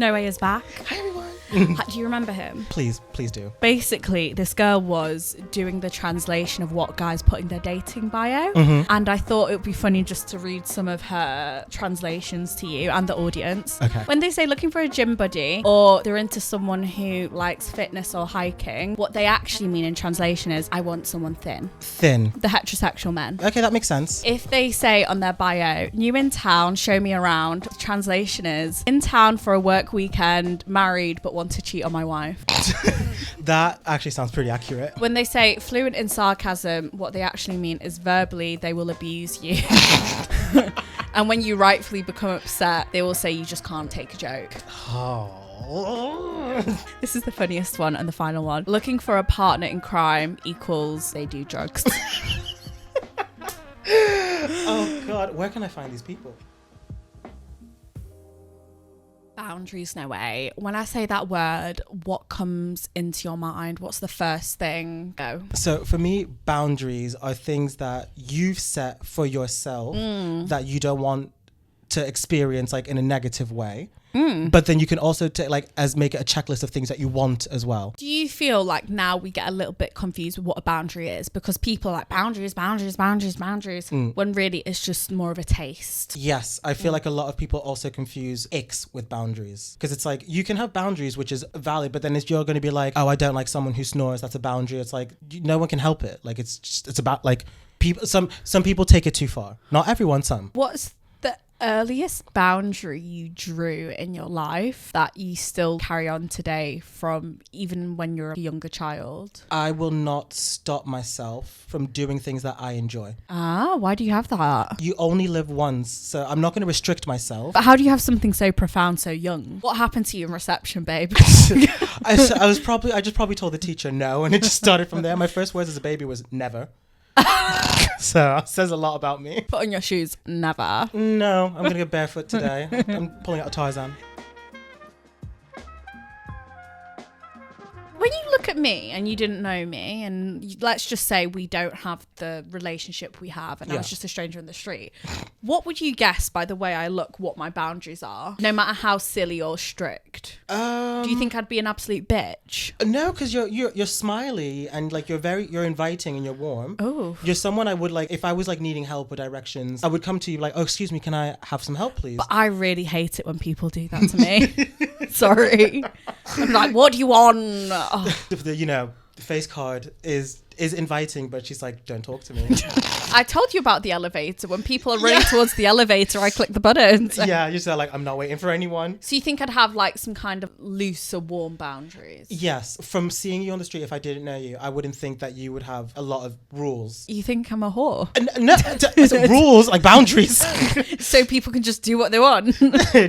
No Way is back. Hi, everyone. Do you remember him? Please do. Basically, this girl was doing the translation of what guys put in their dating bio. And I thought it would be funny just to read some of her translations to you and the audience. Okay. When they say looking for a gym buddy or they're into someone who likes fitness or hiking, what they actually mean in translation is, I want someone thin. Thin. The heterosexual men. Okay, that makes sense. If they say on their bio, new in town, show me around, the translation is, in town for a work weekend, married but want to cheat on my wife. That actually sounds pretty accurate. When they say fluent in sarcasm, what they actually mean is verbally they will abuse you. And when you rightfully become upset, they will say you just can't take a joke. Oh. This is the funniest one and the final one. Looking for a partner in crime equals they do drugs. Oh God, where can I find these people? Boundaries, no way. When I say that word, what comes into your mind? What's the first thing? Go. So for me, boundaries are things that you've set for yourself that you don't want to experience like in a negative way. But then you can also make it a checklist of things that you want as well. Do you feel like now we get a little bit confused with what a boundary is? Because people are like boundaries, when really it's just more of a taste. Yes, I feel like a lot of people also confuse icks with boundaries. Because it's like, you can have boundaries, which is valid, but then if you're going to be like, oh, I don't like someone who snores, that's a boundary. It's like, no one can help it. Like, it's about like, people. Some people take it too far. Not everyone, some. What's the earliest boundary you drew in your life that you still carry on today from even when you're a younger child? I will not stop myself from doing things that I enjoy. Why do you have that? You only live once, so I'm not going to restrict myself. But how do you have something so profound so young? What happened to you in reception, babe? I just probably told the teacher no, and it just started from there. My first words as a baby was never. So it says a lot about me. Put on your shoes, never. No, I'm going to go barefoot today. I'm pulling out a Tarzan. When you look at me and you didn't know me, and let's just say we don't have the relationship we have, and I was just a stranger in the street, what would you guess by the way I look what my boundaries are, no matter how silly or strict? Do you think I'd be an absolute bitch? No, because you're smiley and like you're inviting and you're warm. Oh, You're someone I would like, if I was like needing help or directions, I would come to you like, oh, excuse me, can I have some help, please? but I really hate it when people do that to me. Sorry. I'm like, what do you want? Oh. The face card is inviting, but she's like, don't talk to me. I told you about the elevator. When people are running towards the elevator, I click the buttons. Yeah, you're just like, I'm not waiting for anyone. So you think I'd have like some kind of loose or warm boundaries? Yes. From seeing you on the street, if I didn't know you, I wouldn't think that you would have a lot of rules. You think I'm a whore? No, rules, like boundaries. So people can just do what they want.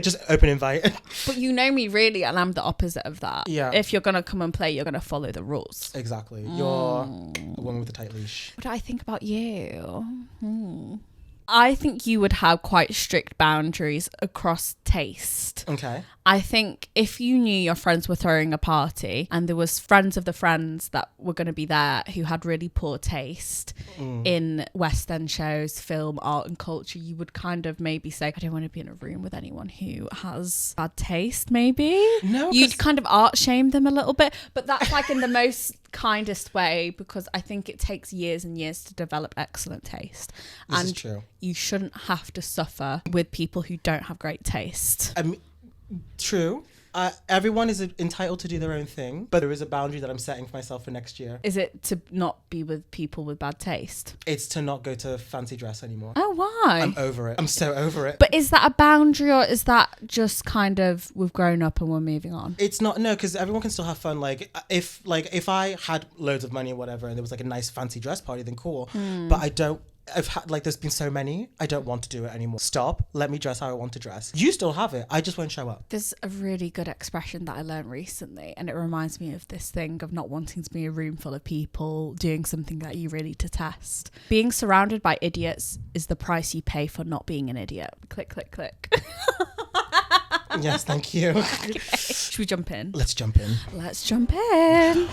Just open invite. But you know me really, and I'm the opposite of that. Yeah. If you're going to come and play, you're going to follow the rules. Exactly. You're a woman with a tight leash. What do I think about you? I think you would have quite strict boundaries across taste. Okay. I think if you knew your friends were throwing a party and there was friends of the friends that were going to be there who had really poor taste in West End shows, film, art and culture, you would kind of maybe say, I don't want to be in a room with anyone who has bad taste, maybe. No, You'd kind of art shame them a little bit, but that's like in the most kindest way, because I think it takes years and years to develop excellent taste. This is true. You shouldn't have to suffer with people who don't have great taste. True. Everyone is entitled to do their own thing, but there is a boundary that I'm setting for myself for next year. Is it to not be with people with bad taste? It's to not go to fancy dress anymore. Oh, why? I'm over it. I'm so over it. But is that a boundary, or is that just kind of we've grown up and we're moving on? It's not, no, because everyone can still have fun. Like if I had loads of money or whatever and there was like a nice fancy dress party, then cool. But I don't. I've had there's been so many. I don't want to do it anymore. Stop. Let me dress how I want to dress. You still have it. I just won't show up. There's a really good expression that I learned recently, and it reminds me of this thing of not wanting to be in a room full of people doing something that you really detest. Being surrounded by idiots is the price you pay for not being an idiot. Click, click, click. Yes, thank you. Okay. Should we jump in? Let's jump in. Let's jump in.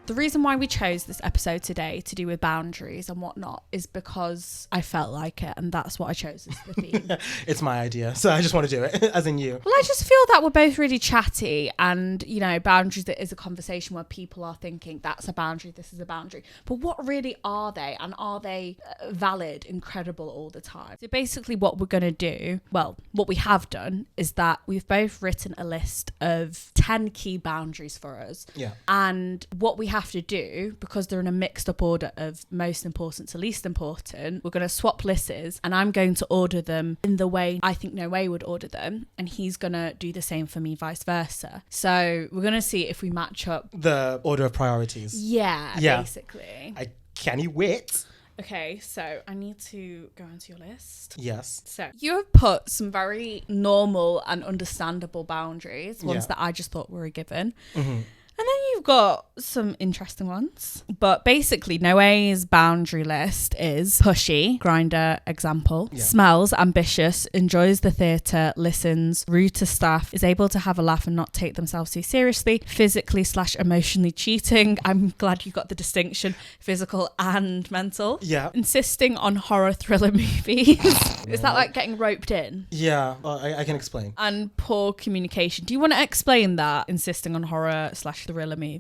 The reason why we chose this episode today to do with boundaries and whatnot is because I felt like it, and that's what I chose as the theme. It's my idea, so I just want to do it, as in you. Well, I just feel that we're both really chatty, and, you know, boundaries, that is a conversation where people are thinking that's a boundary, this is a boundary. But what really are they? And are they valid, incredible all the time? So basically what we're going to do, well, what we have done is that we've both written a list of 10 key boundaries for us. Yeah. And what we have to do, because they're in a mixed up order of most important to least important, we're going to swap lists, and I'm going to order them in the way I think No Way would order them, and he's going to do the same for me, vice versa. So we're going to see if we match up The order of priorities. Yeah. Basically. I can't wait. Okay, so I need to go into your list. Yes. So you have put some very normal and understandable boundaries, ones that I just thought were a given. Mm-hmm. And then you've got some interesting ones. But basically, Noe's boundary list is pushy, grinder, example. Yeah. Smells, ambitious, enjoys the theatre, listens, rude to staff, is able to have a laugh and not take themselves too seriously, physically/emotionally cheating. I'm glad you got the distinction, physical and mental. Yeah. Insisting on horror thriller movies. Is that like getting roped in? Yeah, I can explain. And poor communication. Do you want to explain that, insisting on horror/thriller movies?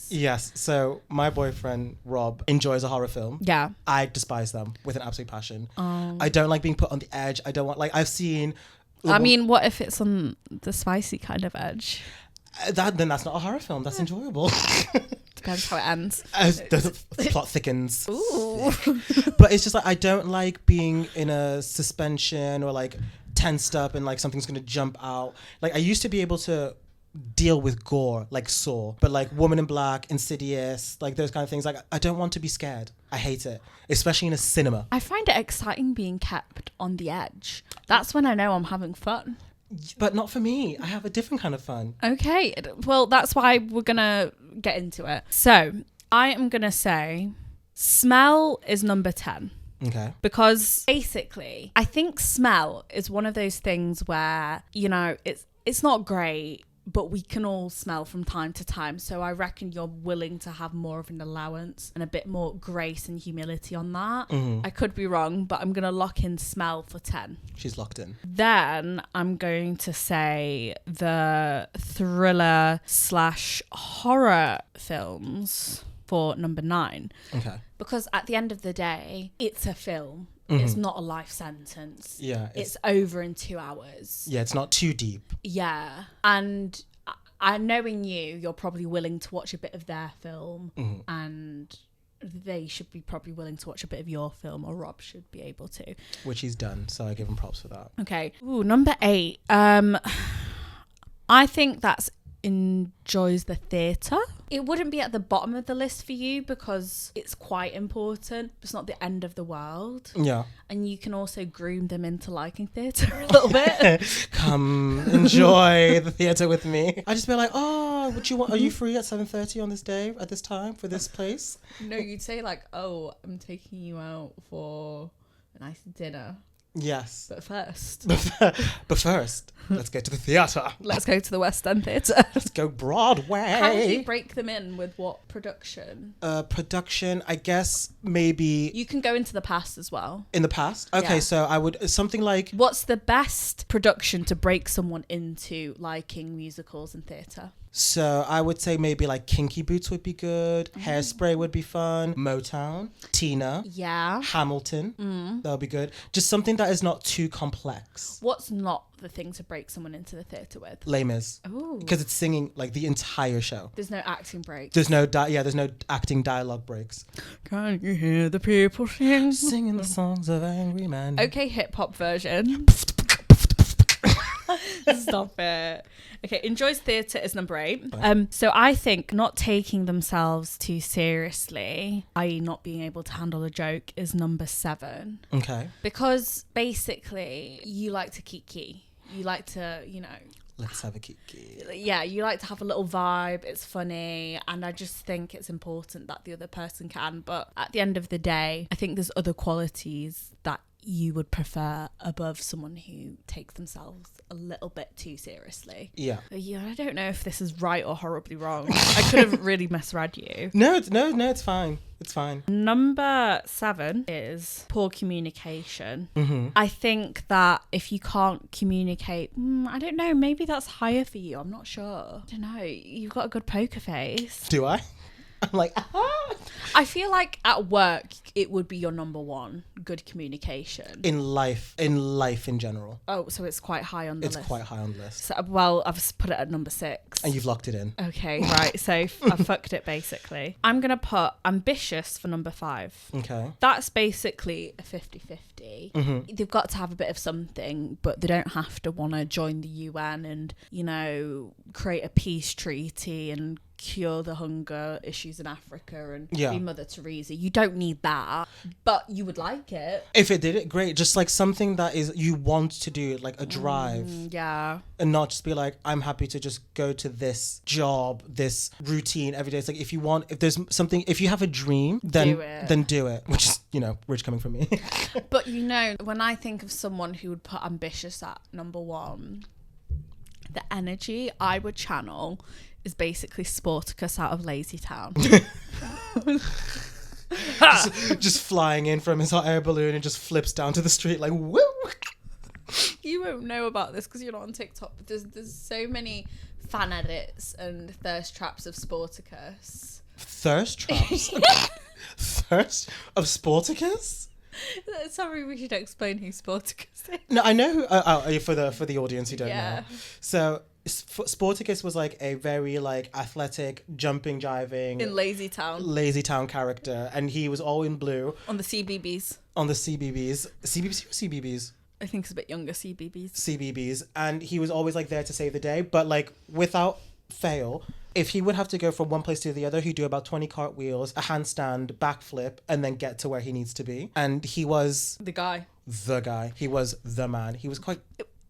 Yes. So my boyfriend Rob enjoys a horror film. Yeah. I despise them with an absolute passion. I don't like being put on the edge. I don't want, like, I've seen. I mean, what if it's on the spicy kind of edge? Then that's not a horror film. That's enjoyable. Depends how it ends. The plot thickens. Ooh. But it's just like, I don't like being in a suspension or like tensed up and like something's going to jump out. Like, I used to be able to deal with gore, like Saw, but like Woman in Black, Insidious, like those kind of things, like I don't want to be scared. I hate it, especially in a cinema. I find it exciting being kept on the edge. That's when I know I'm having fun. But not for me. I have a different kind of fun. Okay, well, that's why we're gonna get into it. So I am gonna say smell is number 10. Okay. Because basically I think smell is one of those things where, you know, it's not great, but we can all smell from time to time. So I reckon you're willing to have more of an allowance and a bit more grace and humility on that. Mm-hmm. I could be wrong, but I'm going to lock in smell for 10. She's locked in. Then I'm going to say the thriller/horror films for number 9. Okay. Because at the end of the day, it's a film. Mm-hmm. It's not a life sentence. Yeah. It's over in 2 hours. Yeah, it's not too deep. Yeah. And knowing you're probably willing to watch a bit of their film, mm-hmm. and they should be probably willing to watch a bit of your film, or Rob should be able to. Which he's done, so I give him props for that. Okay. Ooh, number 8. I think that's enjoys the theatre. It wouldn't be at the bottom of the list for you because it's quite important. It's not the end of the world. Yeah. And you can also groom them into liking theatre a little bit. Come enjoy the theatre with me. I just be like, oh, are you free at 7:30 on this day at this time for this place? No, you'd say like, oh, I'm taking you out for a nice dinner. Yes. But first, let's go to the theatre. Let's go to the West End Theatre. Let's go Broadway. How do you break them in with what production? Production, I guess maybe... You can go into the past as well. In the past? Okay, yeah. So I would... Something like... What's the best production to break someone into liking musicals and theatre? So I would say maybe like Kinky Boots would be good. Mm. Hairspray would be fun. Motown. Tina. Yeah. Hamilton. That would be good. Just something that is not too complex. What's not the thing to break someone into the theatre with? Les Mis. Ooh. Because it's singing like the entire show. There's no acting breaks. There's no acting dialogue breaks. Can you hear the people singing the songs of angry men? Okay, hip hop version. Stop it. Okay, enjoys theatre is number 8. So I think not taking themselves too seriously, i.e. not being able to handle a joke, is number 7. Okay. Because basically you like to kiki. You like to, let's have a kiki. Yeah, you like to have a little vibe. It's funny. And I just think it's important that the other person can. But at the end of the day, I think there's other qualities that you would prefer above someone who takes themselves a little bit too seriously. Yeah. I don't know if this is right or horribly wrong. I could have really misread you. No, it's fine. It's fine. Number 7 is poor communication. Mm-hmm. I think that if you can't communicate, I don't know, maybe that's higher for you. I'm not sure. I don't know. You've got a good poker face. Do I? I'm like, I feel like at work, it would be your number 1, good communication. In life in general. Oh, so it's quite high on the list. It's quite high on the list. So, well, I've put it at number 6. And you've locked it in. Okay, right. So I fucked it, basically. I'm going to put ambitious for number 5. Okay. That's basically a 50-50. Mm-hmm. They've got to have a bit of something, but they don't have to want to join the UN and, create a peace treaty and cure the hunger issues in Africa and be Mother Teresa. You don't need that, but you would like it. If it did it, great. Just like something that is you want to do, like a drive. Yeah. And not just be like, I'm happy to just go to this job, this routine every day. It's like if you have a dream, then do it. Which is, rich coming from me. But when I think of someone who would put ambitious at number 1, the energy I would channel is basically Sporticus out of Lazy Town. just flying in from his hot air balloon and just flips down to the street like, woo! You won't know about this because you're not on TikTok, but there's so many fan edits and thirst traps of Sporticus. Thirst traps? Thirst of Sporticus? Sorry, we should explain who Sporticus is. No, I know who, for the audience who don't know. So Sporticus was like a very like athletic, jumping, jiving in Lazy Town character, and he was all in blue on the CBBS. CBBS or CBBS? I think it's a bit younger. CBBS, and he was always like there to save the day, but like without fail, if he would have to go from one place to the other, he'd do about 20 cartwheels, a handstand, backflip, and then get to where he needs to be. And he was the guy. He was the man. He was quite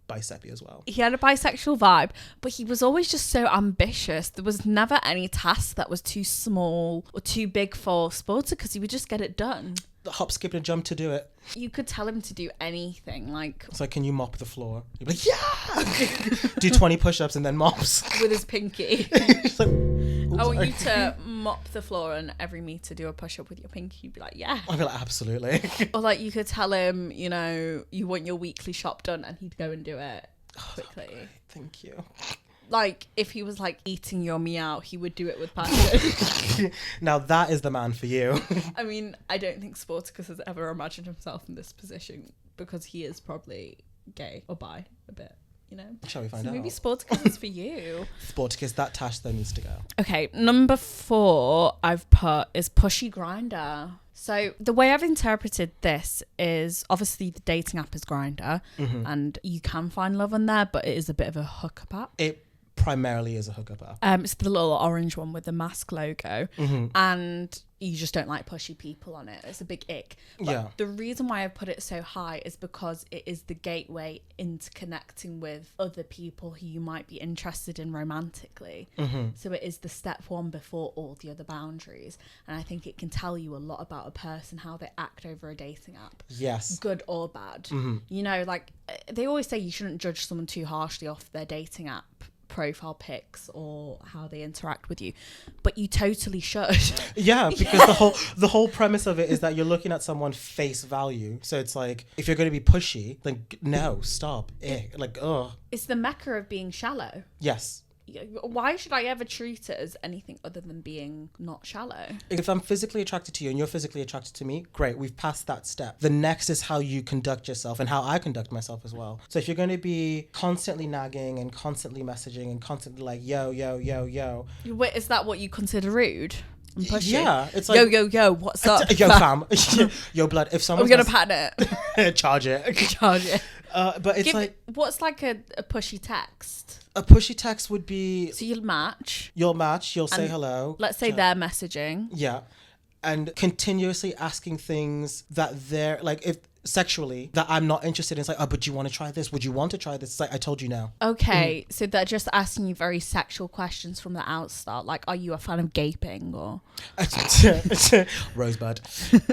bicep-y as well. He had a bisexual vibe, but he was always just so ambitious. There was never any task that was too small or too big for Sporter because he would just get it done. Hop, skip, and jump to do it. You could tell him to do anything. Like, it's like, can you mop the floor? You'd be like, yeah! Do 20 push-ups and then mops. With his pinky. Like, I want you to mop the floor and every meter do a push-up with your pinky. You'd be like, yeah. I'd be like, absolutely. Or like you could tell him, you want your weekly shop done and he'd go and do it quickly. Thank you. Like, if he was like eating your meow, he would do it with passion. Now that is the man for you. I mean, I don't think Sporticus has ever imagined himself in this position because he is probably gay or bi a bit, Shall we find out? Maybe Sporticus is for you. Sporticus, that tash though needs to go. Okay, number 4 I've put is pushy grinder. So the way I've interpreted this is obviously the dating app is Grindr, and you can find love on there, but it is a bit of a hookup app. It primarily is a hookup app. It's the little orange one with the mask logo, and you just don't like pushy people on it. It's a big ick. But the reason why I put it so high is because it is the gateway into connecting with other people who you might be interested in romantically. So it is the step 1 before all the other boundaries. And I think it can tell you a lot about a person, how they act over a dating app. Yes. Good or bad. Like they always say you shouldn't judge someone too harshly off their dating app profile pics or how they interact with you, but you totally should. Yeah, because the whole premise of it is that you're looking at someone face value. So it's like, if you're going to be pushy, then no, stop. Like, ugh. It's the mecca of being shallow. Yes. Why should I ever treat it as anything other than being not shallow? If I'm physically attracted to you and you're physically attracted to me, great, we've passed that step. The next is how you conduct yourself and how I conduct myself as well. So if you're going to be constantly nagging and constantly messaging and constantly like, yo. Wait, is that what you consider rude? Yeah, it's like, yo, what's up? Yo, fam. Yo, blood. If someone's gonna pattern it. Charge it. But it's what's like a pushy text? A pushy text would be... So you'll match, you'll say hello. Let's say they're messaging. Yeah. And continuously asking things that they're... Like, if sexually that I'm not interested in. It's like, oh, but do you want to try this? Would you want to try this? It's like, I told you no. Okay, so they're just asking you very sexual questions from the outstart. Like, are you a fan of gaping or? Rosebud.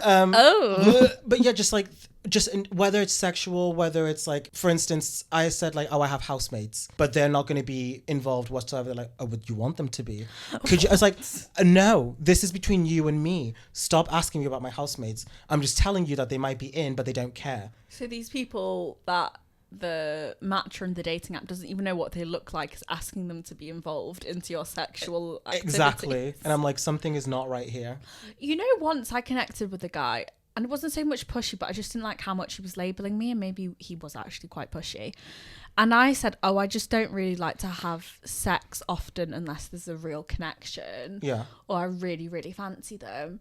Oh. But yeah, whether it's sexual, whether it's like, for instance, I said like, oh, I have housemates, but they're not going to be involved whatsoever. They're like, oh, would you want them to be? Could you? I was like, no, this is between you and me. Stop asking me about my housemates. I'm just telling you that they might be in, but they don't care. So these people that the matcher and the dating app doesn't even know what they look like is asking them to be involved into your sexual activities. Exactly. And I'm like, something is not right here. You know, once I connected with a guy, and it wasn't so much pushy, but I just didn't like how much he was labeling me, and maybe he was actually quite pushy. And I said, oh, I just don't really like to have sex often unless there's a real connection. Yeah. Or I really, really fancy them.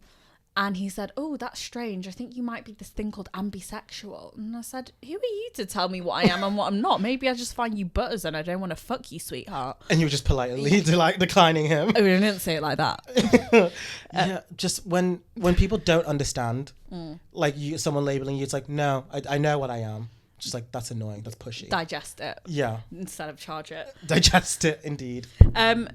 And he said, oh, that's strange. I think you might be this thing called ambisexual. And I said, who are you to tell me what I am and what I'm not? Maybe I just find you butters and I don't want to fuck you, sweetheart. And you were just politely declining him. Oh, I didn't say it like that. Yeah, just when people don't understand, like someone labeling you, it's like, no, I know what I am. Just like, that's annoying. That's pushy. Digest it. Yeah. Instead of charge it. Digest it, indeed.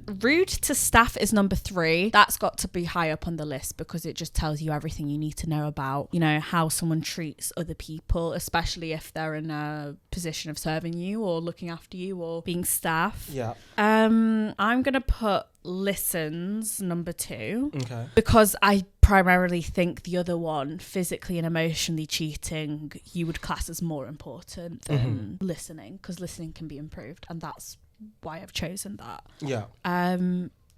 Rude to staff is number 3. That's got to be high up on the list because it just tells you everything you need to know about, you know, how someone treats other people, especially if they're in a position of serving you or looking after you or being staff. Yeah. I'm going to put listens number 2. Okay. Because I primarily think the other one, physically and emotionally cheating, you would class as more important than listening, because listening can be improved, and that's why I've chosen that. Yeah.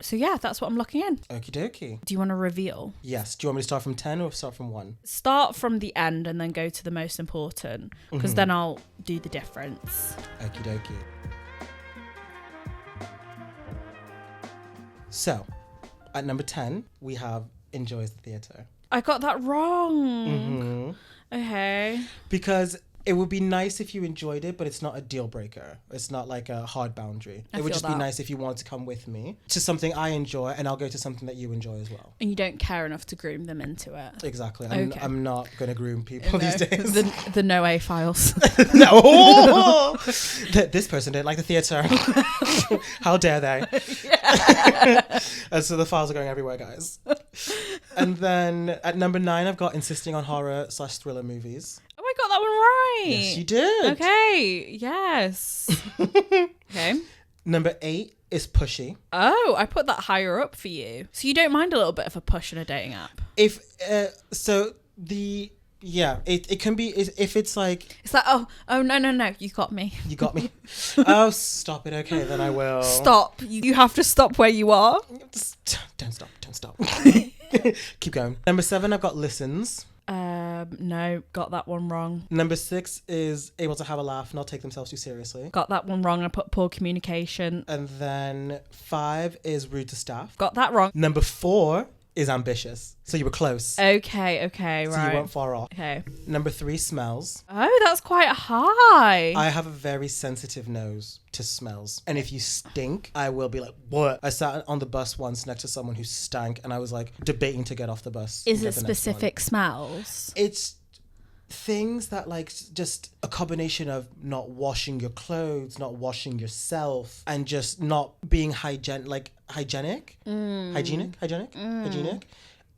So yeah, that's what I'm looking in. Okie dokie. Do you want to reveal? Yes. Do you want me to start from 10 or start from 1? Start from the end and then go to the most important, because then I'll do the difference. Okie dokie. So, at number 10, we have enjoys the theatre. I got that wrong. Okay. Because it would be nice if you enjoyed it, but it's not a deal breaker. It's not like a hard boundary. It would just be nice if you wanted to come with me to something I enjoy, and I'll go to something that you enjoy as well. And you don't care enough to groom them into it. Exactly. I'm not going to groom people these days. The no A files. No. This person didn't like the theatre. How dare they? And so the files are going everywhere, guys. And then at number 9, I've got insisting on horror/thriller movies. Oh, I got that one right. Yes, you did. Okay. Yes. Okay. Number 8 is pushy. Oh, I put that higher up for you. So you don't mind a little bit of a push in a dating app? It can be if it's like... It's like, oh, no, you got me. You got me. Oh, stop it. Okay, then I will. Stop. You have to stop where you are. Don't stop. Keep going. Number 7, I've got listens. No, got that one wrong. Number 6 is able to have a laugh, not take themselves too seriously. Got that one wrong. I put poor communication. And then 5 is rude to staff. Got that wrong. Number 4 is ambitious. So you were close. Okay, right. So you weren't far off. Okay. Number 3, smells. Oh, that's quite high. I have a very sensitive nose to smells. And if you stink, I will be like, what? I sat on the bus once next to someone who stank, and I was like debating to get off the bus. Is it specific smells? It's things that like just a combination of not washing your clothes, not washing yourself, and just not being hygienic.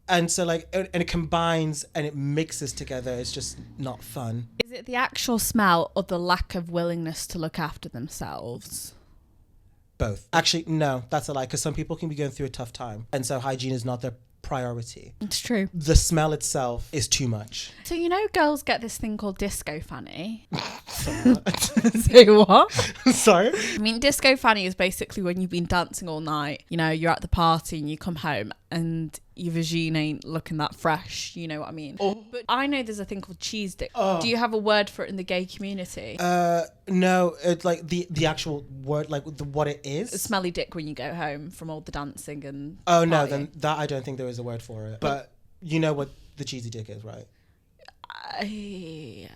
And so like, and it combines and it mixes together. It's just not fun. Is it the actual smell or the lack of willingness to look after themselves? Both. Actually, no, that's a lie, because some people can be going through a tough time, and so hygiene is not their priority. It's true. The smell itself is too much. So you know girls get this thing called disco fanny. Say what? Sorry? I mean, disco fanny is basically when you've been dancing all night, you know, you're at the party and you come home and your vagina ain't looking that fresh, you know what I mean? Oh. But I know there's a thing called cheese dick. Oh. Do you have a word for it in the gay community? No, it's like the actual word, like what it is. A smelly dick when you go home from all the dancing and oh no, then that I don't think there is a word for it. But you know what the cheesy dick is, right? Yeah.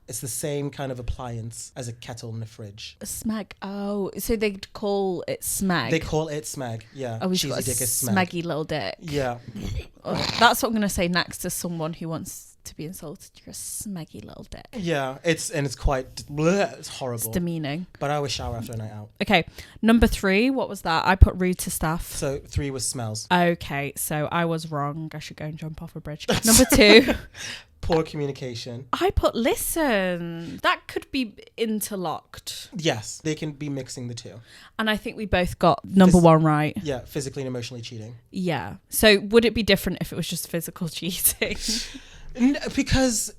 It's the same kind of appliance as a kettle in the fridge. A smeg. Oh, so they'd call it smeg. They call it smeg. Yeah. Oh, cheesy dick is smeg. Smeggy little dick. Yeah. Oh, that's what I'm going to say next to someone who wants to be insulted. You're a smeggy little dick. Yeah, it's quite bleh, it's horrible. It's demeaning. But I always shower after a night out. Okay, number 3, what was that? I put rude to staff. So 3 was smells. Okay, so I was wrong. I should go and jump off a bridge. Number 2. Poor communication. I put listen. That could be interlocked. Yes, they can be mixing the two. And I think we both got number 1 right. Yeah, physically and emotionally cheating. Yeah. So would it be different if it was just physical cheating? Because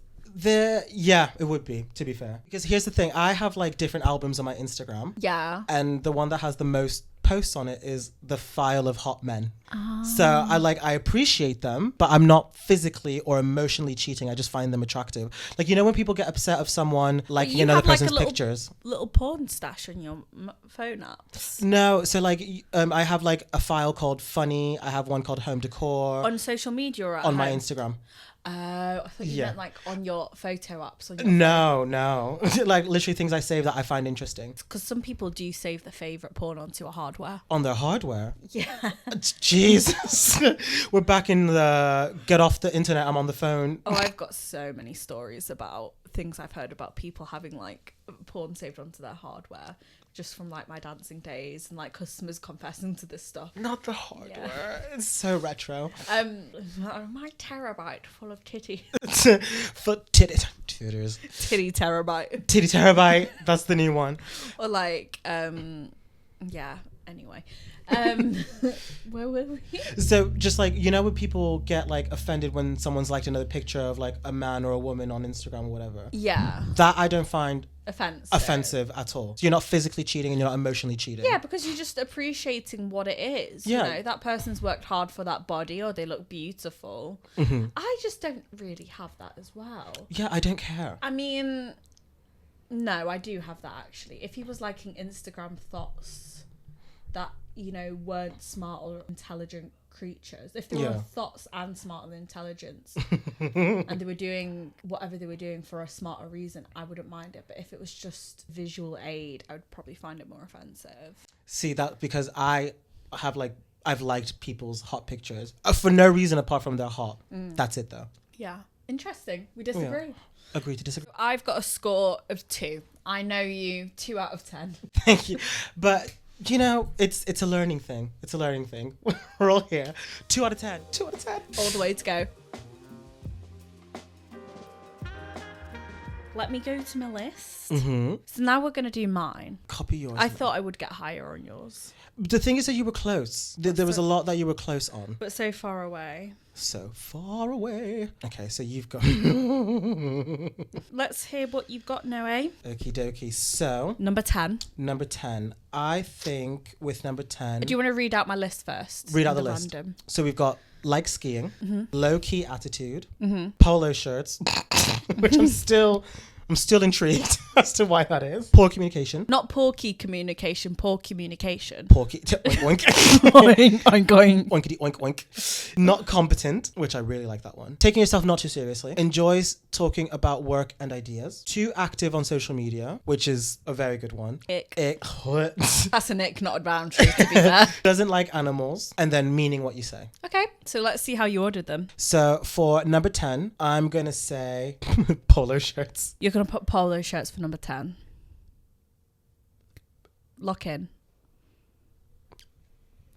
it would be, to be fair. Because here's the thing, I have like different albums on my Instagram. Yeah. And the one that has the most posts on it is the file of hot men. So I appreciate them, but I'm not physically or emotionally cheating. I just find them attractive. Like, you know, when people get upset of someone, like, you know, the person's pictures. Little porn stash on your phone apps. No, so like I have like a file called funny. I have one called home decor. On social media or at on home? my Instagram. I thought you meant like on your photo apps. No. Like literally things I save that I find interesting. Because some people do save their favourite porn onto a hardware. On their hardware? Yeah. Jesus. We're back in the get off the internet, I'm on the phone. Oh, I've got so many stories about things I've heard about people having like porn saved onto their hardware. Just from like my dancing days and like customers confessing to this stuff. Not the hardware. Yeah. It's so retro. My terabyte full of titty. For titters. Titty terabyte. Titty terabyte. That's the new one. Or like, yeah. Anyway, where were we? So just like, you know, when people get like offended when someone's liked another picture of like a man or a woman on Instagram or whatever. Yeah. That I don't find offensive at all. So you're not physically cheating and you're not emotionally cheating. Yeah, because you're just appreciating what it is. Yeah. You know, that person's worked hard for that body or they look beautiful. Mm-hmm. I just don't really have that as well. Yeah, I don't care. I mean, no, I do have that actually. If he was liking Instagram thoughts that, you know, weren't smart or intelligent creatures, if they were thoughts and smart and intelligence and they were doing whatever they were doing for a smarter reason, I wouldn't mind it. But if it was just visual aid, I would probably find it more offensive. See, that because I've liked people's hot pictures for no reason apart from they're hot. That's it though. Yeah. Interesting. We disagree. Yeah. Agree to disagree. I've got a score of 2. I know you 2 out of 10. Thank you. But you know, it's a learning thing. It's a learning thing. We're all here. 2 out of 10. 2 out of 10. All the way to go. Let me go to my list. Mm-hmm. So now we're going to do mine. Copy yours. I thought I would get higher on yours. The thing is that you were close. There was a lot that you were close on. But so far away. So far away. Okay, so you've got... Let's hear what you've got, Noe. Okie dokie. So... Number 10. Number 10. I think with number 10... Do you want to read out my list first? Read out the list. Random. So we've got like skiing, low-key attitude, Mm-hmm. polo shirts, which I'm still intrigued as to why that is. Poor communication. Not porky communication, poor communication. Porky. Oink, I'm going. Oinkity oink oink. Not competent, which I really like that one. Taking yourself not too seriously. Enjoys talking about work and ideas. Too active on social media, which is a very good one. Ick. What? That's an ick, not a boundary, to be fair. Doesn't like animals. And then meaning what you say. Okay, so let's see how you ordered them. So for number 10, I'm going to say polo shirts. You're going to put polo shirts for number 10. Lock in.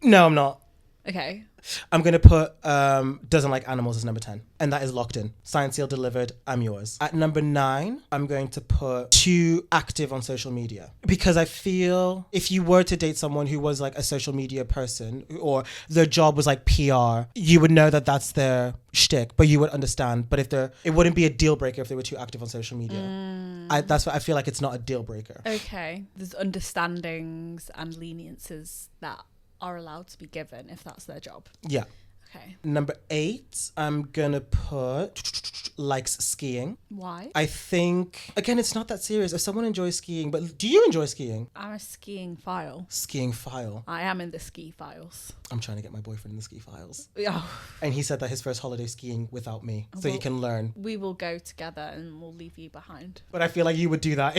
No, I'm not. Okay. I'm going to put doesn't like animals as number 10. And that is locked in. Signed, sealed, delivered. I'm yours. At number 9, I'm going to put too active on social media. Because I feel if you were to date someone who was like a social media person or their job was like PR, you would know that that's their shtick, but you would understand. But it wouldn't be a deal breaker if they were too active on social media. That's why I feel like it's not a deal breaker. Okay. There's understandings and leniences that are allowed to be given if that's their job. Yeah. Okay. Number 8, I'm gonna put likes skiing. Why? I think, again, it's not that serious. If someone enjoys skiing, but do you enjoy skiing? I'm a skiing file. Skiing file. I am in the ski files. I'm trying to get my boyfriend in the ski files. Oh. And he said that his first holiday skiing without me, so he can learn. We will go together and we'll leave you behind. But I feel like you would do that.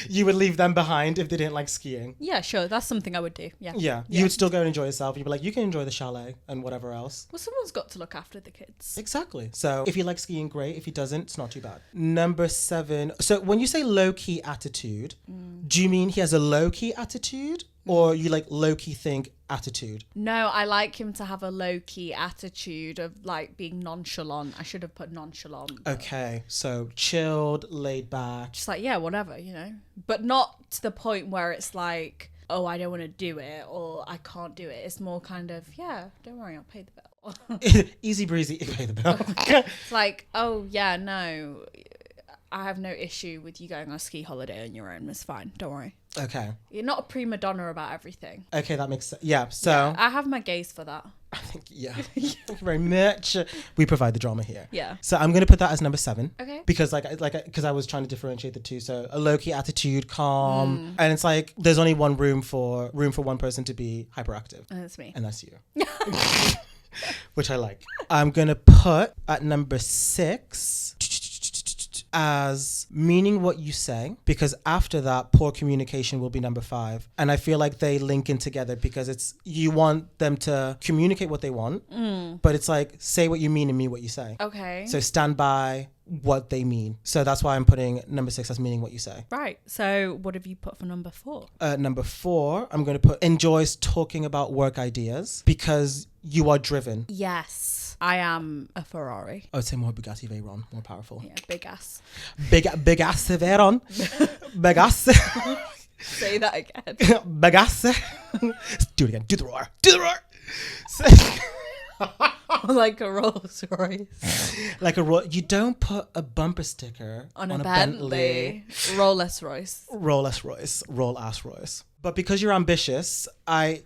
You would leave them behind if they didn't like skiing. Yeah, sure. That's something I would do. Yeah. Yeah. You would still go and enjoy yourself. You'd be like, you can enjoy the chalet and whatever else. else. Well, someone's got to look after the kids. Exactly. So if he likes skiing, great. If he doesn't, it's not too bad. Number 7. So when you say low-key attitude, do you mean he has a low-key attitude? Or you like low-key think attitude? No, I like him to have a low-key attitude of like being nonchalant. I should have put nonchalant. Okay, so chilled, laid back. Just like, yeah, whatever, you know. But not to the point where it's like, oh, I don't want to do it or I can't do it. It's more kind of, yeah, don't worry, I'll pay the bill. Easy breezy, pay the bill. It's like, oh, yeah, no, I have no issue with you going on a ski holiday on your own. It's fine. Don't worry. Okay. You're not a prima donna about everything. Okay, that makes sense. Yeah, so... Yeah, I have my gaze for that. I think, yeah. Thank you very much. We provide the drama here. Yeah. So I'm going to put that as number 7. Okay. Because because I was trying to differentiate the two. So a low-key attitude, calm. And it's like, there's only one room for one person to be hyperactive. And that's me. And that's you. Which I like. I'm going to put at number 6... as meaning what you say, because after that, poor communication will be number 5. And I feel like they link in together because it's, you want them to communicate what they want, but it's like, say what you mean and mean what you say. Okay. So stand by what they mean. So that's why I'm putting number 6 as meaning what you say. Right. So what have you put for number 4? Number 4, I'm going to put enjoys talking about work ideas because you are driven. Yes. I am a Ferrari. I would say more Bugatti Veyron, more powerful. Yeah, big ass. Big ass Veyron. Big ass. Say that again. Big ass. Do it again. Do the roar. Do the roar. Like a Rolls Royce. Like a roll. You don't put a bumper sticker on a Bentley. Rolls Royce. Rolls Royce. Roll ass Royce. But because you're ambitious, I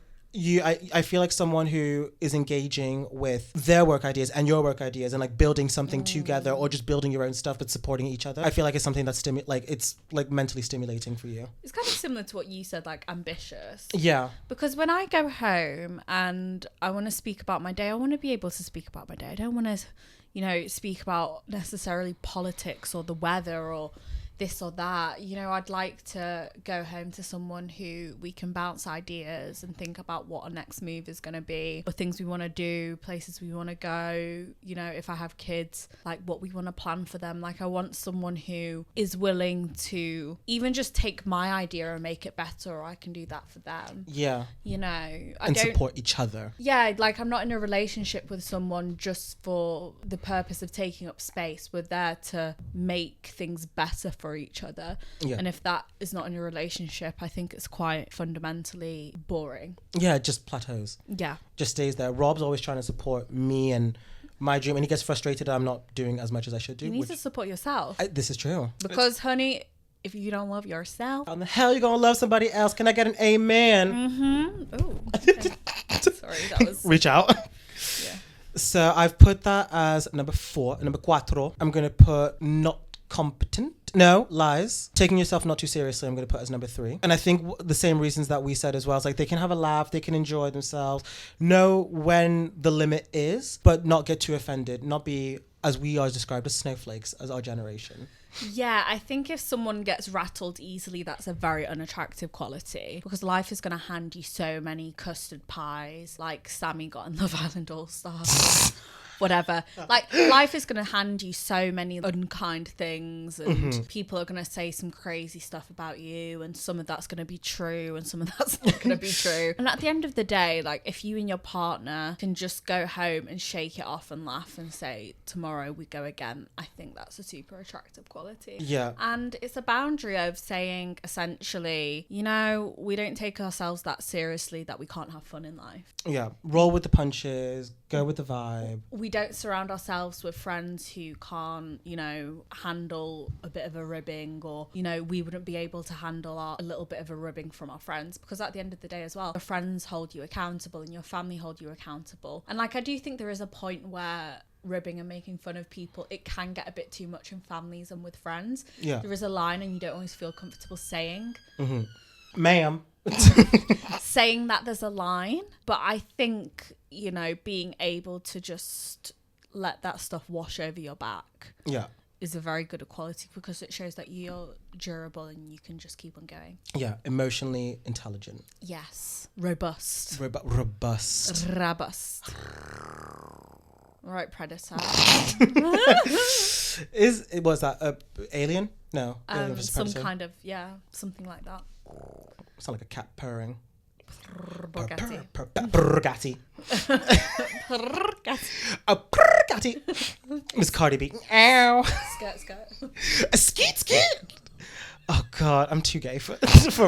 feel like someone who is engaging with their work ideas and your work ideas and like building something together or just building your own stuff but supporting each other. I feel like it's something that's it's like mentally stimulating for you. It's kind of similar to what you said, like ambitious. Yeah. Because when I go home and I want to speak about my day, I want to be able to speak about my day. I don't want to, speak about necessarily politics or the weather or this or that. I'd like to go home to someone who we can bounce ideas and think about what our next move is going to be, or things we want to do, places we want to go, if I have kids, like what we want to plan for them. Like I want someone who is willing to even just take my idea and make it better, or I can do that for them. Yeah. And support each other. Yeah, like I'm not in a relationship with someone just for the purpose of taking up space. We're there to make things better for each other. Yeah. And if that is not in a relationship, I think it's quite fundamentally boring. Yeah, it just plateaus. Yeah. Just stays there. Rob's always trying to support me and my dream, and he gets frustrated that I'm not doing as much as I should do. You need to support yourself. This is true. Because, honey, if you don't love yourself, how the hell you gonna love somebody else? Can I get an amen? Mm-hmm. Oh, okay. Sorry, that was... Reach out. Yeah. So I've put that as number 4. Number 4, I'm going to put not competent. No, lies. Taking yourself not too seriously, I'm going to put as number 3. And I think the same reasons that we said as well. It's like they can have a laugh, they can enjoy themselves, know when the limit is, but not get too offended, not be, as we are described, as snowflakes, as our generation. Yeah, I think if someone gets rattled easily, that's a very unattractive quality, because life is going to hand you so many custard pies, like Sammy got in Love Island All-Stars. Whatever. Like, life is going to hand you so many unkind things, and people are going to say some crazy stuff about you, and some of that's going to be true and some of that's not going to be true. And at the end of the day, like, if you and your partner can just go home and shake it off and laugh and say, tomorrow we go again, I think that's a super attractive quality. Yeah. And it's a boundary of saying, essentially, we don't take ourselves that seriously that we can't have fun in life. Yeah. Roll with the punches, go with the vibe. We don't surround ourselves with friends who can't, handle a bit of a ribbing, or, we wouldn't be able to handle a little bit of a ribbing from our friends, because at the end of the day as well, your friends hold you accountable and your family hold you accountable. And like, I do think there is a point where ribbing and making fun of people, it can get a bit too much in families and with friends. Yeah. There is a line and you don't always feel comfortable saying. Mm-hmm. Ma'am. Saying that there's a line, but I think, being able to just let that stuff wash over your back. Yeah. is a very good quality because it shows that you're durable and you can just keep on going. Yeah, emotionally intelligent. Yes. Robust. Robust. Robust. Right, Predator. Was that a alien? No. Alien versus Some Predator. kind of, something like that. Sound like a cat purring. Borgatti. Borgatti. Borgatti. Miss Cardi B. Ow. Skirt. Skeet. Oh God, I'm too gay for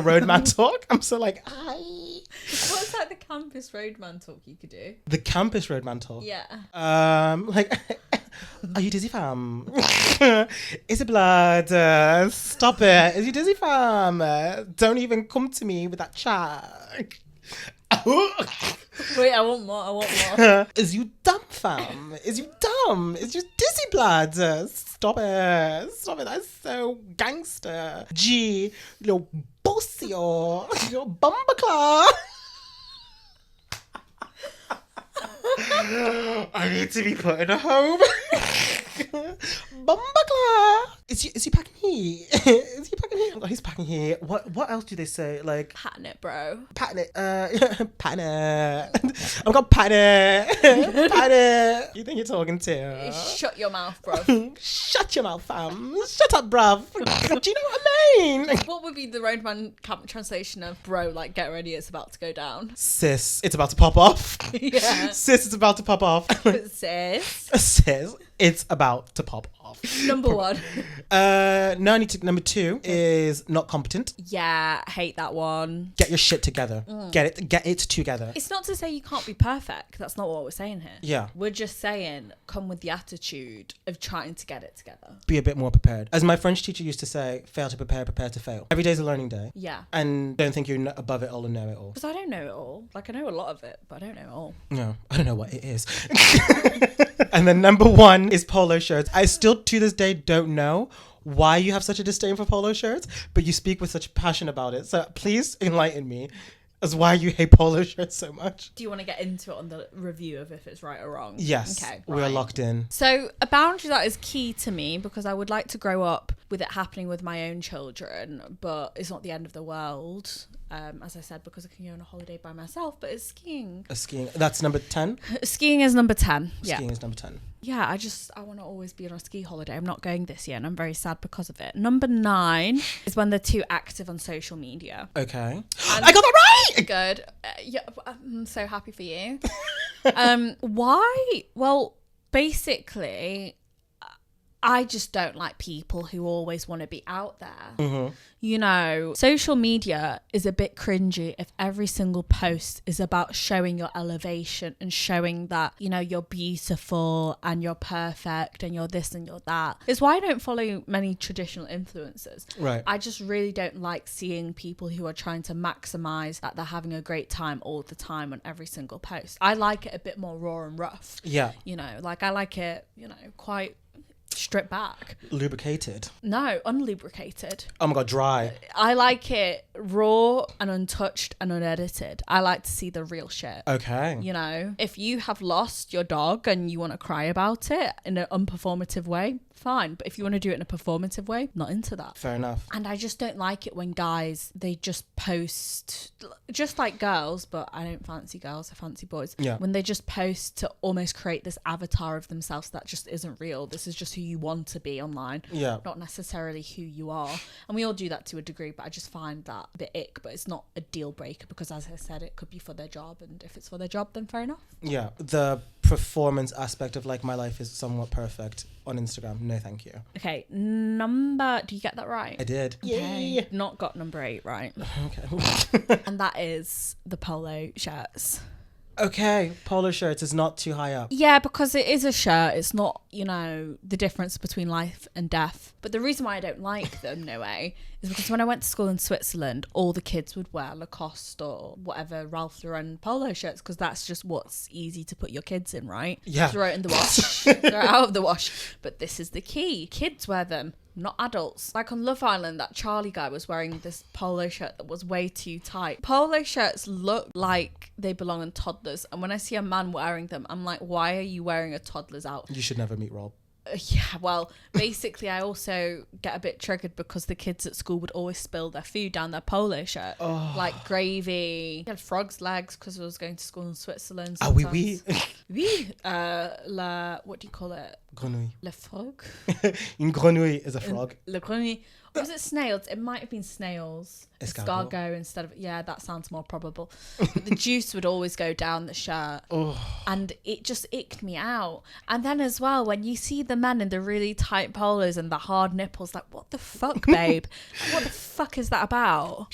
roadman talk. I'm so like, hi. What's like the campus roadman talk you could do? The campus roadman talk. Yeah. Like, are you dizzy, fam? Is it blood? Stop it. Is you dizzy, fam? Don't even come to me with that chat. Wait, I want more. Is you dumb, fam? Is you dumb? Is you dizzy, blood? Stop it. That's so gangster. G, little bossy or little bumbleclaw. I need to be put in a home. Bumbleclaw. Is he packing heat? Is he packing heat? Oh, he's packing heat. What else do they say? Like Patting it, bro. patting it. Patting it. I'm gonna pat it. Pat it. You think you're talking to? Shut your mouth, bro. Shut your mouth, fam. Shut up, bruv. Do you know what I mean? What would be the roadman camp translation of bro? Like, get ready, it's about to go down. Sis, it's about to pop off. Yeah. Sis, it's about to pop off. Sis. Sis, it's about to pop off. Number one. Number two is not competent. Yeah, hate that one. Get your shit together. Get it together. It's not to say you can't be perfect. That's not what we're saying here. Yeah. We're just saying come with the attitude of trying to get it together. Be a bit more prepared. As my French teacher used to say, fail to prepare, prepare to fail. Every day's a learning day. Yeah. And don't think you're above it all and know it all. Because I don't know it all. Like, I know a lot of it, but I don't know it all. No, I don't know what it is. And then number one is polo shirts. I still to this day don't know why you have such a disdain for polo shirts, but you speak with such passion about it. So please enlighten me as why you hate polo shirts so much. Do you want to get into it on the review of if it's right or wrong? Yes. Okay. We're right. locked in. So a boundary that is key to me because I would like to grow up with it happening with my own children, but it's not the end of the world. As I said, because I can go on a holiday by myself, but it's skiing. Skiing. That's number 10? Skiing is number 10. Skiing is number 10. Yeah, I want to always be on a ski holiday. I'm not going this year and I'm very sad because of it. Number 9 is when they're too active on social media. Okay. And I got that right! Good. Yeah, I'm so happy for you. Why? Well, basically, I just don't like people who always want to be out there. Mm-hmm. You know, social media is a bit cringy if every single post is about showing your elevation and showing that, you know, you're beautiful and you're perfect and you're this and you're that. It's why I don't follow many traditional influencers. Right. I just really don't like seeing people who are trying to maximize that they're having a great time all the time on every single post. I like it a bit more raw and rough. Yeah. You know, like I like it, you know, quite stripped back. Lubricated. No, unlubricated. Oh my God, dry. I like it raw and untouched and unedited. I like to see the real shit. Okay. You know, if you have lost your dog and you want to cry about it in an unperformative way, fine. But if you want to do it in a performative way, not into that. Fair enough. And I just don't like it when guys, they just post, just like girls, but I don't fancy girls, I fancy boys. Yeah. When they just post to almost create this avatar of themselves that just isn't real. This is just who you want to be online. Yeah. Not necessarily who you are. And we all do that to a degree, but I just find that a bit ick, but it's not a deal breaker because as I said, it could be for their job. And if it's for their job, then fair enough. Yeah. The performance aspect of like my life is somewhat perfect on Instagram. No, thank you. Okay. Do you get that right? I did. Okay. Yay. Not got number 8 right. Okay. And that is the polo shirts. Okay. Polo shirts is not too high up. Yeah, because it is a shirt. It's not, you know, the difference between life and death. But the reason why I don't like them, no way, is because when I went to school in Switzerland, all the kids would wear Lacoste or whatever Ralph Lauren polo shirts because that's just what's easy to put your kids in, right? Yeah. Throw it in the wash. Throw it out of the wash. But this is the key. Kids wear them. Not adults. Like on Love Island, that Charlie guy was wearing this polo shirt that was way too tight. Polo shirts look like they belong in toddlers. And when I see a man wearing them, I'm like, why are you wearing a toddler's outfit? You should never meet Rob. Yeah, well, basically, I also get a bit triggered because the kids at school would always spill their food down their polo shirt. Like gravy. I had frog's legs because I was going to school in Switzerland. Ah, oui. Oui. What do you call it? Grenouille. Le frog? Une grenouille is a frog. Le grenouille. Or was it snails? It might have been snails. Escargot. Escargot instead of... Yeah, that sounds more probable. But the juice would always go down the shirt. And it just icked me out. And then as well, when you see the men in the really tight polos and the hard nipples, like, what the fuck, babe? What the fuck is that about?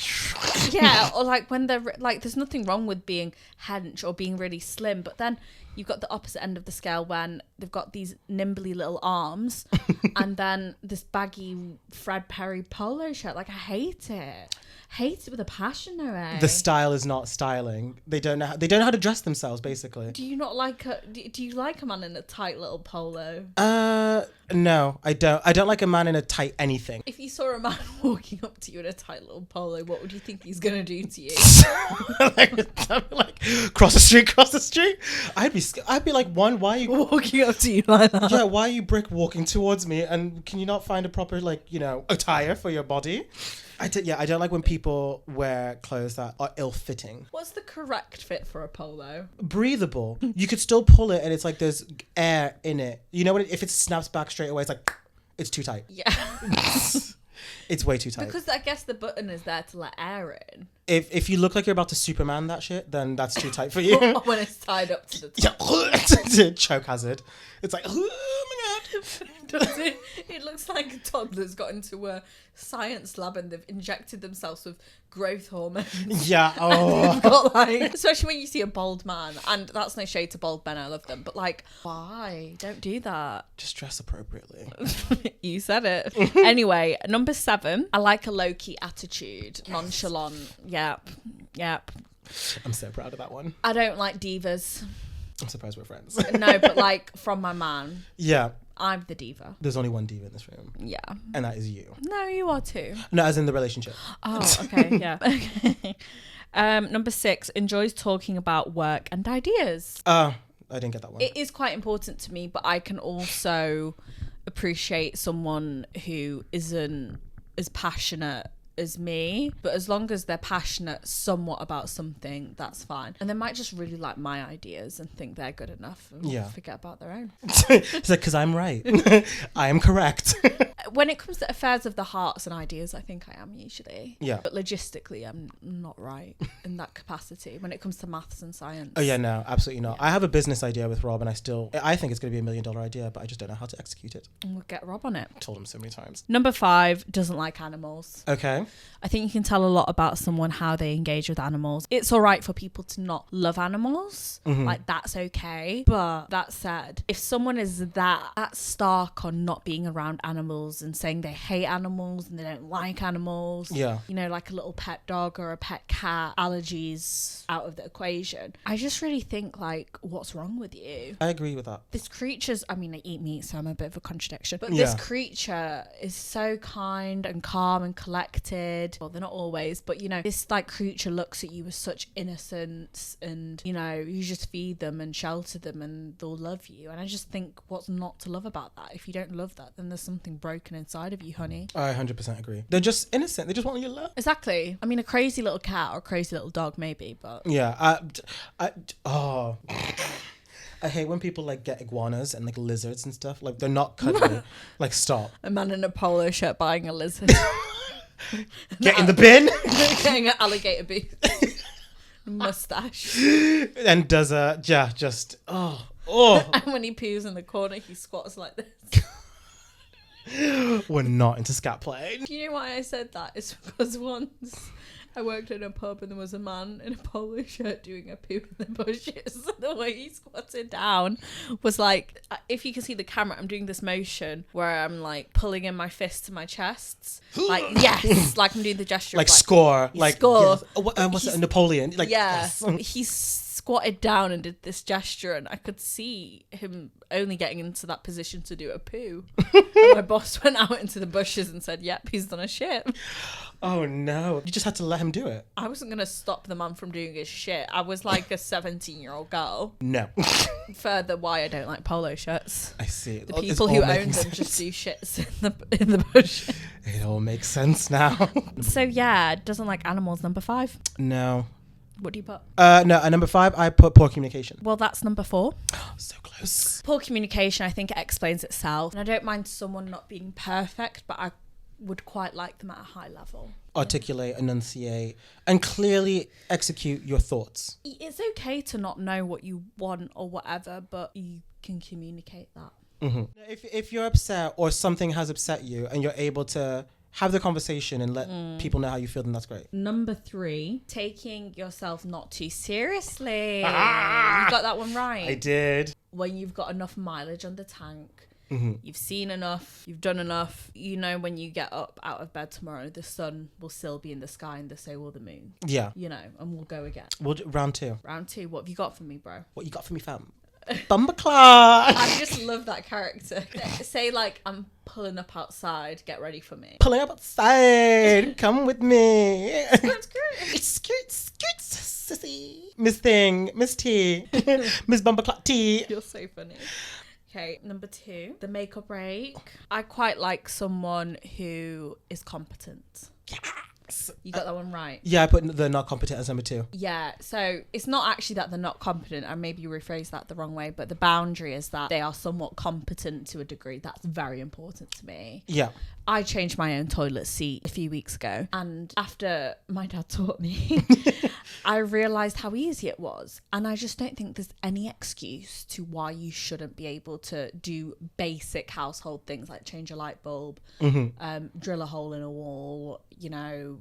Yeah, or like when they're... Like, there's nothing wrong with being hench or being really slim, but then... You've got the opposite end of the scale when they've got these nimbly little arms and then this baggy Fred Perry polo shirt. Like, I hate it. Hate it with a passion, no way. The style is not styling. They don't know how to dress themselves, basically. Do you not like do you like a man in a tight little polo? No, I don't. I don't like a man in a tight anything. If you saw a man walking up to you in a tight little polo, what would you think he's gonna do to you? like cross the street. I'd be like, one, why are you walking up to you like that? Yeah, why are you brick walking towards me? And can you not find a proper attire for your body? I don't like when people wear clothes that are ill-fitting. What's the correct fit for a polo? Breathable. You could still pull it and it's like there's air in it. You know, if it snaps back straight away, it's like, it's too tight. Yeah. It's way too tight. Because I guess the button is there to let air in. If you look like you're about to Superman that shit, then that's too tight for you. When it's tied up to the top. Yeah. Choke hazard. It's like, oh my God. Does it? It looks like a toddler's got into a science lab and they've injected themselves with growth hormones. Yeah. Oh. Got like, especially when you see a bald man, and that's no shade to bald men, I love them, but like, why? Don't do that. Just dress appropriately. You said it. Anyway, number 7, I like a low-key attitude. Nonchalant. Yep. I'm so proud of that one. I don't like divas. I'm surprised we're friends. No, but like from my man. Yeah. I'm the diva. There's only one diva in this room. Yeah. And that is you. No, you are too. No, as in the relationship. Oh, okay. Yeah. Okay. Number 6, enjoys talking about work and ideas. I didn't get that one. It is quite important to me, but I can also appreciate someone who isn't as passionate as me, but as long as they're passionate somewhat about something, that's fine. And they might just really like my ideas and think they're good enough and forget about their own. It's like, because I'm right. I am correct. When it comes to affairs of the hearts and ideas, I think I am usually. Yeah. But logistically, I'm not right in that capacity when it comes to maths and science. Oh yeah, no, absolutely not. Yeah. I have a business idea with Rob and I think it's going to be $1 million idea, but I just don't know how to execute it. And we'll get Rob on it. I've told him so many times. Number 5, doesn't like animals. Okay. I think you can tell a lot about someone how they engage with animals. It's all right for people to not love animals. Mm-hmm. Like, that's okay. But that said, if someone is that stark on not being around animals and saying they hate animals and they don't like animals, like a little pet dog or a pet cat, allergies out of the equation, I just really think, like, what's wrong with you? I agree with that. This creature's, I mean, I eat meat, so I'm a bit of a contradiction, but this creature is so kind and calm and collected. Well, they're not always, but this like creature looks at you with such innocence, and you just feed them and shelter them and they'll love you. And I just think, what's not to love about that? If you don't love that, then there's something broken inside of you, honey. I 100% agree. They're just innocent. They just want your love. Exactly. I mean, a crazy little cat or a crazy little dog maybe, but yeah. I hate when people like get iguanas and like lizards and stuff. Like, they're not cuddly. Like, stop. A man in a polo shirt buying a lizard. Get in the bin. Getting an alligator booth. Mustache. And does and when he pees in the corner, he squats like this. We're not into scat play. Do you know why I said that? It's because once I worked in a pub and there was a man in a polo shirt doing a poo in the bushes. The way he squatted down was like, if you can see the camera, I'm doing this motion where I'm like pulling in my fist to my chest. Like, yes, like I'm doing the gesture. Like, score. Like, score. Yes. What's it? Napoleon. Like, yeah. yes. He's squatted down and did this gesture, and I could see him only getting into that position to do a poo. And my boss went out into the bushes and said, yep, he's done a shit. Oh no. You just had to let him do it. I wasn't going to stop the man from doing his shit. I was like a 17-year-old girl. No. Further why I don't like polo shirts. I see. The people who own them just do shits in the bush. It all makes sense now. So yeah, doesn't like animals. Number 5. No. What do you put? No, at number 5, I put poor communication. Well, that's number 4. So close. Poor communication, I think it explains itself. And I don't mind someone not being perfect, but I would quite like them at a high level. Articulate, enunciate, and clearly execute your thoughts. It's okay to not know what you want or whatever, but you can communicate that. Mm-hmm. If you're upset or something has upset you and you're able to have the conversation and let people know how you feel, then that's great. Number 3, taking yourself not too seriously. You got that one right. I did. When you've got enough mileage on the tank, Mm-hmm. you've seen enough, you've done enough, you know when you get up out of bed tomorrow, the sun will still be in the sky and so will the moon. Yeah. You know, and we'll go again. We'll do round 2. Round 2, what have you got for me, bro? What you got for me, fam? Bumperclaw. I just love that character. Say like, I'm pulling up outside, get ready for me. Pulling up outside. Come with me. Skirt, Skirt, sissy. Miss Thing, Miss T, Miss Bumperclaw T. You're so funny. Okay, number 2, the makeup break. I quite like someone who is competent. Yes. You got that one right. Yeah, I put the not competent as number 2. Yeah, so it's not actually that they're not competent. I maybe rephrased that the wrong way, but the boundary is that they are somewhat competent to a degree. That's very important to me. Yeah. I changed my own toilet seat a few weeks ago, and after my dad taught me, I realised how easy it was. And I just don't think there's any excuse to why you shouldn't be able to do basic household things like change a light bulb, drill a hole in a wall, you know,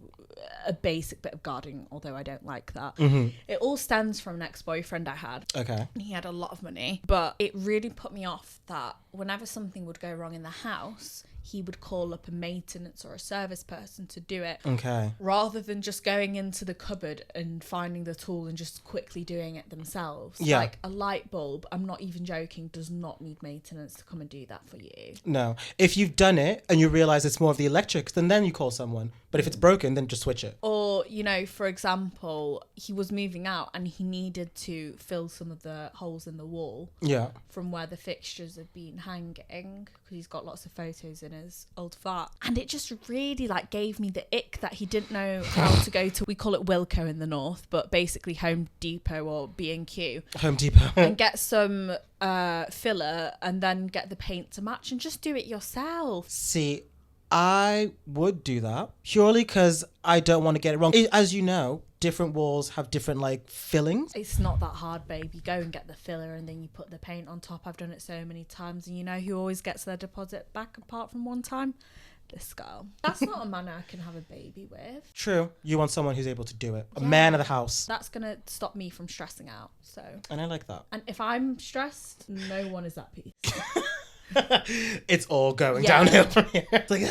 a basic bit of gardening, although I don't like that. It all stems from an ex-boyfriend I had. Okay. He had a lot of money, but it really put me off that whenever something would go wrong in the house, he would call up a maintenance or a service person to do it. Okay. Rather than just going into the cupboard and finding the tool and just quickly doing it themselves. Yeah. Like a light bulb, I'm not even joking, does not need maintenance to come and do that for you. No. If you've done it and you realise it's more of the electrics, then you call someone. But if it's broken, then just switch it. Or, you know, for example, he was moving out and he needed to fill some of the holes in the wall. Yeah. From where the fixtures have been hanging, because he's got lots of photos in his old flat, and it just really like gave me the ick that he didn't know how to go to, we call it Wilko in the north, but basically Home Depot or B&Q, Home Depot. and get some filler and then get the paint to match and just do it yourself. See, I would do that purely because I don't want to get it wrong. As you know, different walls have different like fillings. It's not that hard, babe. You go and get the filler and then you put the paint on top. I've done it so many times, and you know who always gets their deposit back apart from one time? This girl. That's not a man I can have a baby with. True. You want someone who's able to do it. A man of the house. That's gonna stop me from stressing out. So. And I like that. And if I'm stressed, no one is at peace. It's all going downhill from here. It's like,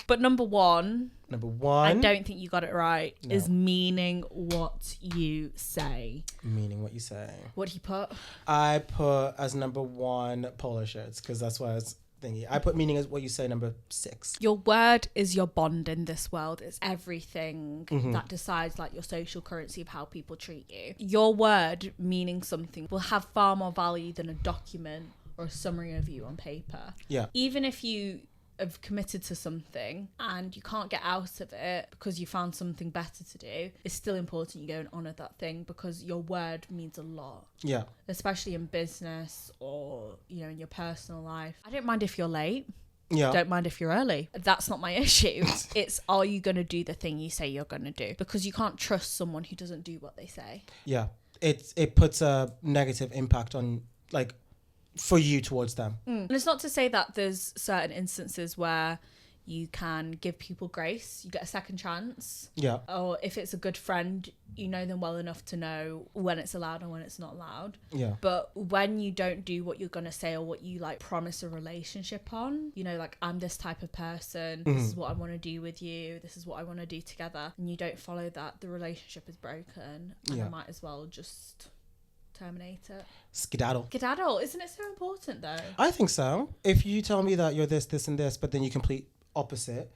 But number 1, I don't think you got it right, is meaning what you say. Meaning what you say. What do you put? I put as number 1 polo shirts because that's why I was thinking. I put meaning as what you say number 6. Your word is your bond in this world. It's everything that decides like your social currency of how people treat you. Your word meaning something will have far more value than a document or a summary of you on paper. Yeah. Even if you have committed to something and you can't get out of it because you found something better to do, it's still important you go and honour that thing because your word means a lot. Yeah. Especially in business or, you know, in your personal life. I don't mind if you're late. Yeah. Don't mind if you're early. That's not my issue. It's, are you going to do the thing you say you're going to do? Because you can't trust someone who doesn't do what they say. Yeah. It puts a negative impact on like for you towards them. And it's not to say that there's certain instances where you can give people grace, you get a second chance. Yeah. Or if it's a good friend, you know them well enough to know when it's allowed and when it's not allowed. Yeah. But when you don't do what you're going to say or what you like promise a relationship on, you know, like I'm this type of person, this is what I want to do with you, this is what I want to do together, and you don't follow that, the relationship is broken, and I might as well just terminate it. Skedaddle. Skedaddle, isn't it so important though? I think so. If you tell me that you're this, this, and this, but then you complete opposite,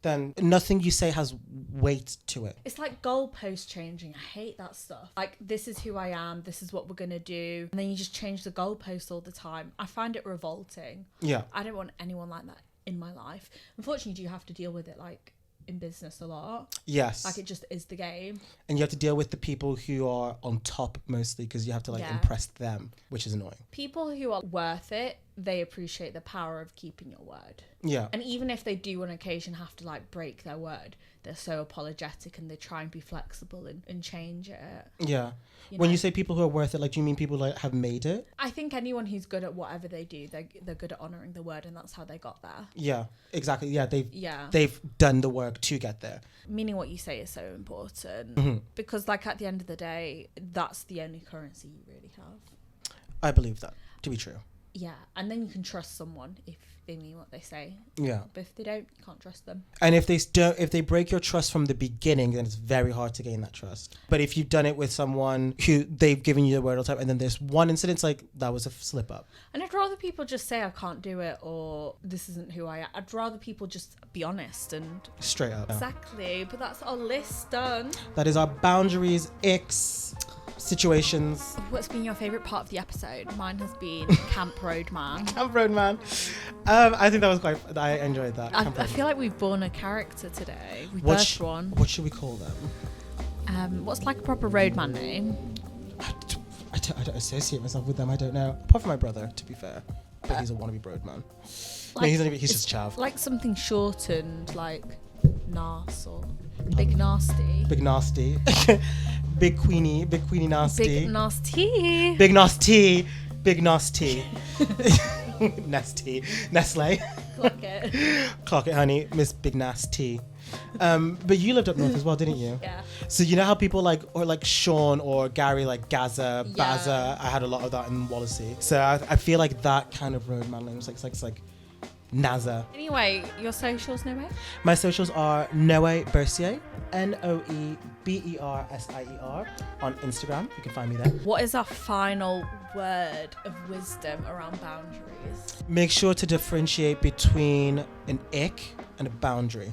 then nothing you say has weight to it. It's like goalpost changing. I hate that stuff. Like, this is who I am, this is what we're going to do. And then you just change the goalpost all the time. I find it revolting. Yeah. I don't want anyone like that in my life. Unfortunately, you have to deal with it, like, in business a lot. Yes. Like, it just is the game. And you have to deal with the people who are on top mostly because you have to, like, impress them, which is annoying. People who are worth it, they appreciate the power of keeping your word. Yeah. And even if they do on occasion have to like break their word, they're so apologetic and they try and be flexible and change it. Yeah. When you say people who are worth it, like, do you mean people like have made it? I think anyone who's good at whatever they do, they're good at honouring the word, and that's how they got there. Yeah, exactly. Yeah, they've done the work to get there. Meaning what you say is so important because, like, at the end of the day, that's the only currency you really have. I believe that to be true. Yeah, and then you can trust someone if they mean what they say. Yeah. But if they don't, you can't trust them. And if they break your trust from the beginning, then it's very hard to gain that trust. But if you've done it with someone who they've given you the word all the time, and then there's one incident, it's like, that was a slip up. And I'd rather people just say I can't do it or this isn't who I am. I'd rather people just be honest and straight up. Exactly. But that's our list done. That is our boundaries, icks, situations. What's been your favourite part of the episode? Mine has been Camp Roadman. Camp Roadman. I think that was I enjoyed that. I feel like we've born a character today. We birthed one. What should we call them? What's like a proper roadman name? I don't associate myself with them. I don't know. Apart from my brother, to be fair. But he's a wannabe roadman. Like, no, he's just chav. Like something shortened, like Nas or Big Nasty. Big Nasty. Big Queenie Nasty. Big Nasty. Big Nasty. Big Nasty. Nasty. Nestle. Clock it, honey. Miss Big Nasty. But you lived up north as well, didn't you? Yeah. So you know how people like Sean or Gary, like Gaza, Bazza. I had a lot of that in Wallasey. So I feel like that kind of roadman language, it's like Naza. Anyway, your socials, Noe? My socials are Noe Bercier, NoeBersier on Instagram. You can find me there. What is our final word of wisdom around boundaries? Make sure to differentiate between an ick and a boundary.